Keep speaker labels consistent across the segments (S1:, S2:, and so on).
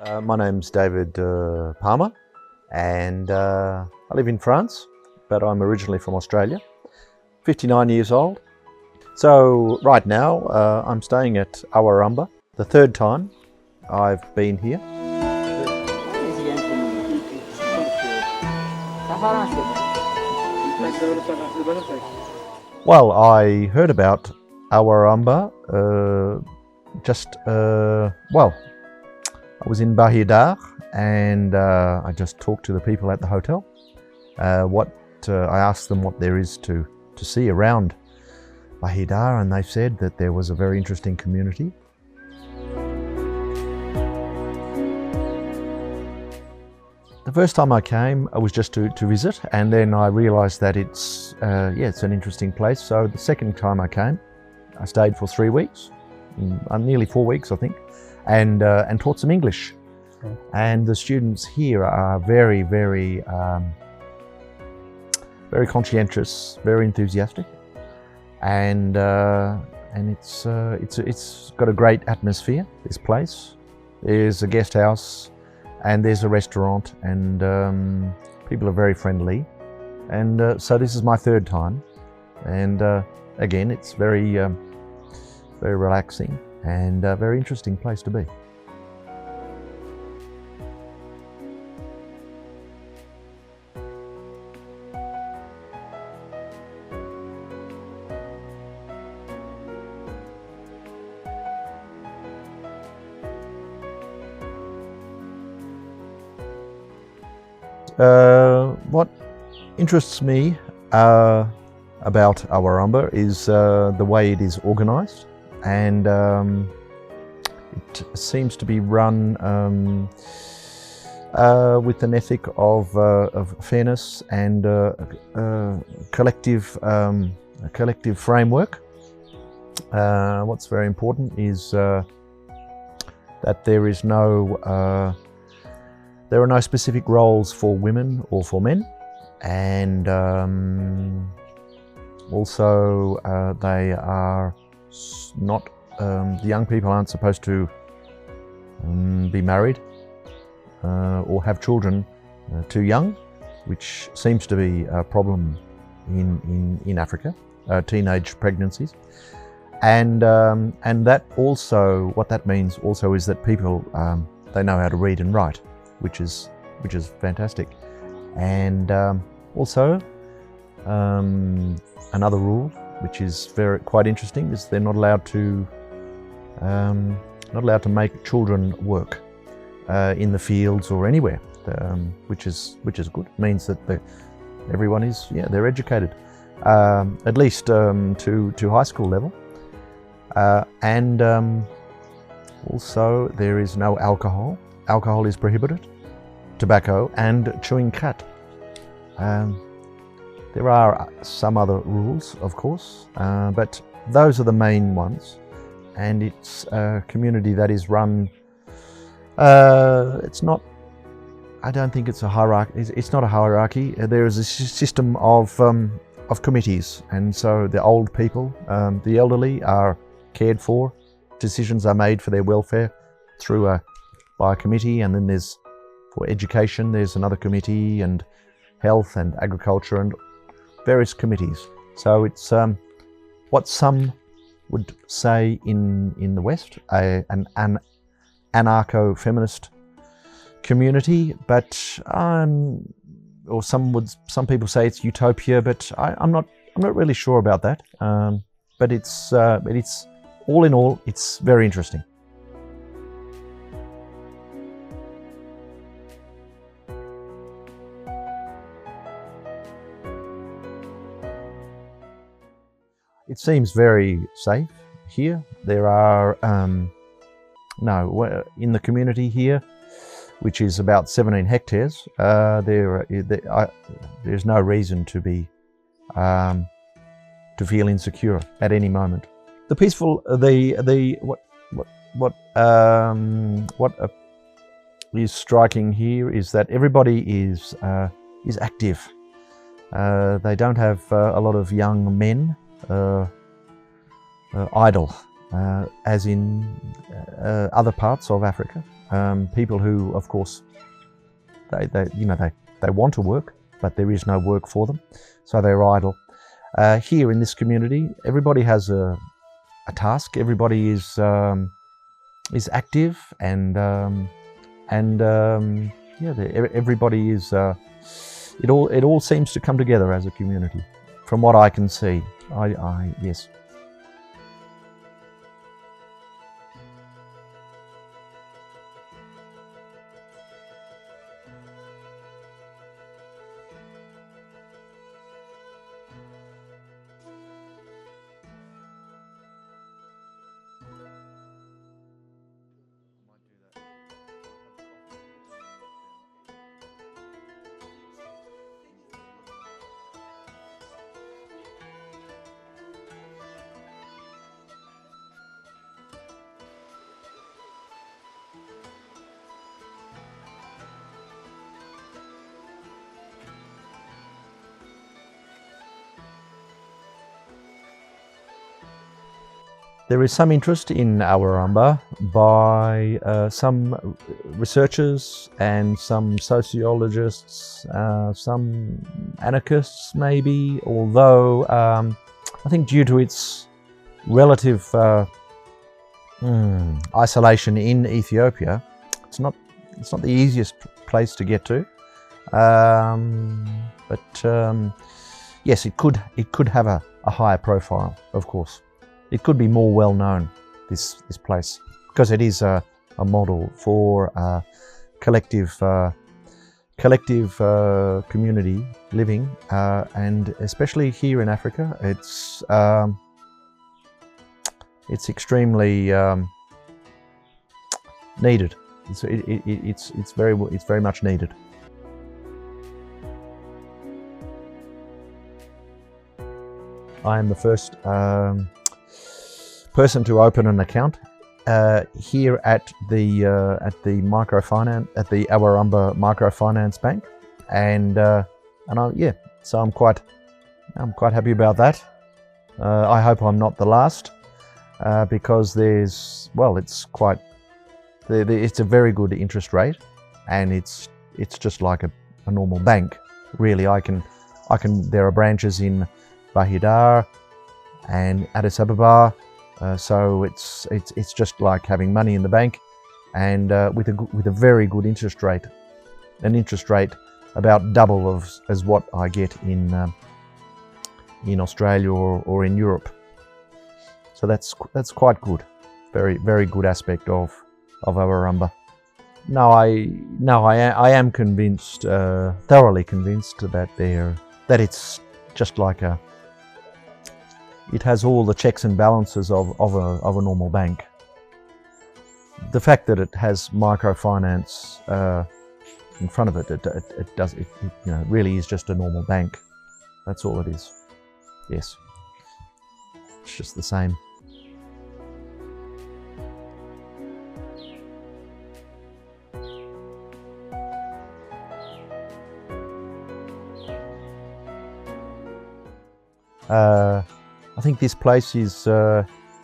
S1: My name's David Palmer, and I live in France, but I'm originally from Australia, 59 years old. So right now I'm staying at Awra Amba, the third time I've been here. Well, I heard about Awra Amba I was in Dvide and I just talked to the people at the hotel. I asked them what there is to see around Dvide, and they said that there was a very interesting community. The first time I came, I was just to visit, and then I realised that it's an interesting place. So the second time I came, I stayed for 3 weeks, nearly 4 weeks I think, and taught some English. Okay. And the students here are very, very conscientious, very enthusiastic, and it's got a great atmosphere. This place, there's a guest house, and there's a restaurant, and people are very friendly. And so this is my third time, and again, it's very relaxing and a very interesting place to be. What interests me about Awra Amba is the way it is organised, and it seems to be run with an ethic of fairness and a collective framework. What's very important is that there are no specific roles for women or for men, and also they are not, the young people aren't supposed to be married or have children too young, which seems to be a problem in Africa, teenage pregnancies. And that also, what that means also is that people, they know how to read and write, which is fantastic. And also another rule which is quite interesting is they're not allowed to make children work in the fields or anywhere, which is good. It means that everyone is they're educated, at least to high school level, and also there is no alcohol. Alcohol is prohibited, tobacco, and chewing cat. There are some other rules, of course, but those are the main ones. And it's a community that is run, it's not, I don't think it's a hierarchy. It's not a hierarchy. There is a system of committees, and so the old people, the elderly, are cared for. Decisions are made for their welfare by a committee, and then there's, for education, there's another committee, and health and agriculture and various committees. So it's what some would say in the West, an anarcho-feminist community, but or some people say it's utopia, but I'm not really sure about that. But it's all in all, it's very interesting. It seems very safe here. There are, in the community here, which is about 17 hectares, there's no reason to feel insecure at any moment. The peaceful, what is striking here is that everybody is active. They don't have a lot of young men idle, as in other parts of Africa. People who, of course, they want to work, but there is no work for them, so they're idle. Here in this community, everybody has a task. Everybody is active, and everybody is. It all seems to come together as a community, from what I can see. Yes. There is some interest in Awra Amba by some researchers and some sociologists, some anarchists maybe, although I think due to its relative isolation in Ethiopia, it's not the easiest place to get to. Yes, it could have a higher profile, of course. It could be more well known, this place, because it is a model for collective community living, and especially here in Africa, it's extremely needed. It's very much needed. I am the first person to open an account here at the microfinance, at the Awra Amba Microfinance Bank, and so I'm quite happy about that. I hope I'm not the last, because it's a very good interest rate, and it's just like a normal bank, really. There are branches in Bahidar and Addis Ababa. So it's just like having money in the bank, and with a very good interest rate, an interest rate about double as what I get in Australia or in Europe. So that's quite good, very good aspect of Awra Amba. Now I am convinced, thoroughly convinced that it's just like it has all the checks and balances of a normal bank. The fact that it has microfinance in front of it really is just a normal bank. That's all it is. Yes, it's just the same. I think this place is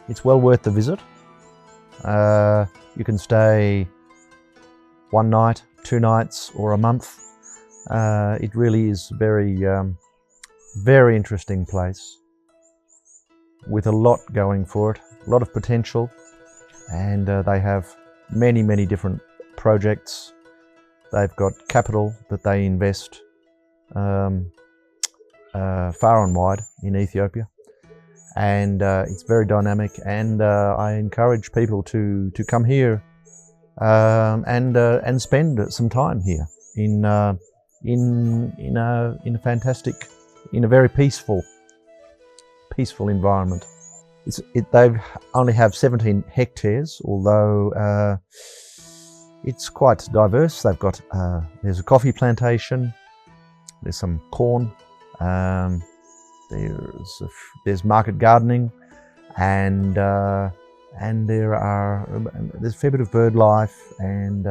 S1: it's well worth the visit. You can stay 1 night, 2 nights, or a month. It really is very interesting place with a lot going for it, a lot of potential, and they have many different projects. They've got capital that they invest far and wide in Ethiopia, and it's very dynamic, and I encourage people to come here and spend some time here in a fantastic, in a very peaceful environment. They only have 17 hectares, although it's quite diverse. They've got there's a coffee plantation, there's some corn. There's market gardening, and there's a fair bit of bird life and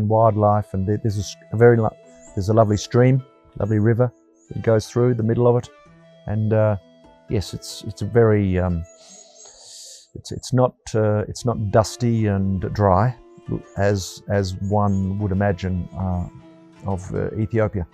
S1: wildlife, and there's a lovely stream, lovely river that goes through the middle of it, and yes, it's a very it's not dusty and dry. as one would imagine of Ethiopia.